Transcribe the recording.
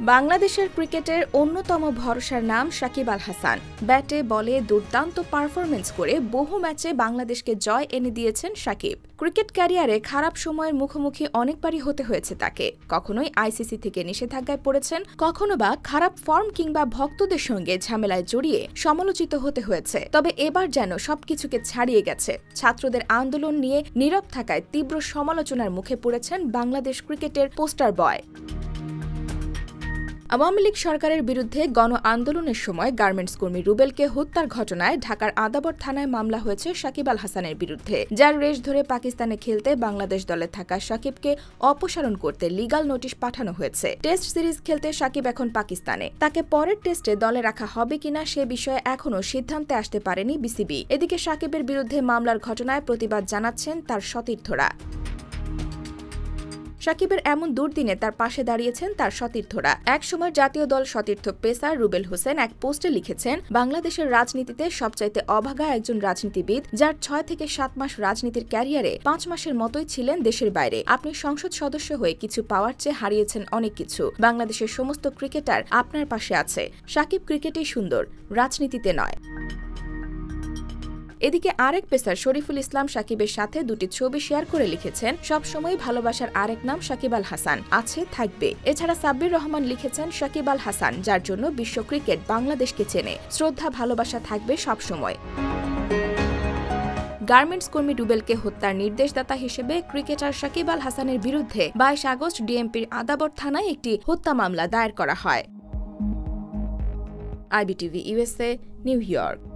বাংলাদেশের ক্রিকেটের অন্যতম ভরসার নাম সাকিব আল হাসান। ব্যাটে বলে দুর্দান্ত পারফরমেন্স করে বহু ম্যাচে বাংলাদেশকে জয় এনে দিয়েছেন সাকিব। ক্রিকেট ক্যারিয়ারে খারাপ সময়ের মুখোমুখি অনেকবারই হতে হয়েছে তাকে। কখনোই আইসিসি থেকে নিষেধাজ্ঞায় পড়েছেন, কখনো বা খারাপ ফর্ম কিংবা ভক্তদের সঙ্গে ঝামেলায় জড়িয়ে সমালোচিত হতে হয়েছে। তবে এবার যেন সবকিছুকে ছাড়িয়ে গেছে। ছাত্রদের আন্দোলন নিয়ে নীরব থাকায় তীব্র সমালোচনার মুখে পড়েছেন বাংলাদেশ ক্রিকেটের পোস্টার বয়। আওয়ামী লীগ সরকারের বিরুদ্ধে গণ আন্দোলনের সময় গার্মেন্টস কর্মী রুবেলকে হত্যার ঘটনায় ঢাকার আদাবর থানায় মামলা হয়েছে সাকিব আল হাসানের বিরুদ্ধে, যার রেশ ধরে পাকিস্তানে খেলতে বাংলাদেশ দলে থাকা সাকিবকে অপসারণ করতে লিগ্যাল নোটিশ পাঠানো হয়েছে। টেস্ট সিরিজ খেলতে সাকিব এখন পাকিস্তানে। তাকে পরের টেস্টে দলে রাখা হবে কিনা সে বিষয়ে এখনও সিদ্ধান্তে আসতে পারেনি বিসিবি। এদিকে সাকিবের বিরুদ্ধে মামলার ঘটনায় প্রতিবাদ জানাচ্ছেন তার সতীর্থরা। সাকিবের এমন দুর্দিনে তার পাশে দাঁড়িয়েছেন তার সতীর্থরা। একসময় জাতীয় দল সতীর্থ পেসার রুবেল হোসেন এক পোস্টে লিখেছেন, বাংলাদেশের রাজনীতিতে সবচাইতে অভাগা একজন রাজনীতিবিদ, যার 6 থেকে 7 মাস রাজনীতির ক্যারিয়ারে 5 মাসের মতোই ছিলেন দেশের বাইরে। আপনি সংসদ সদস্য হয়ে কিছু পাওয়ার চেয়ে হারিয়েছেন অনেক কিছু। বাংলাদেশের সমস্ত ক্রিকেটার আপনার পাশে আছে। সাকিব ক্রিকেটেই সুন্দর, রাজনীতিতে নয়। এদিকে আরেক পেসার শরীফুল ইসলাম সাকিবের সাথে দুটি ছবি শেয়ার করে লিখেছেন, সবসময় ভালোবাসার আরেক নাম সাকিব আল হাসান, আছে থাকবে। এছাড়া সাব্বির রহমান লিখেছেন, সাকিব আল হাসান, যার জন্য বিশ্ব ক্রিকেট বাংলাদেশকে চেনে, শ্রদ্ধা ভালোবাসা থাকবে সবসময়। গার্মেন্টস কর্মী রুবেলকে হত্যার নির্দেশদাতা হিসেবে ক্রিকেটার সাকিব আল হাসানের বিরুদ্ধে 22 আগস্ট ডিএমপির আদাবর থানায় একটি হত্যা মামলা দায়ের করা হয়। IBTV USA, new York.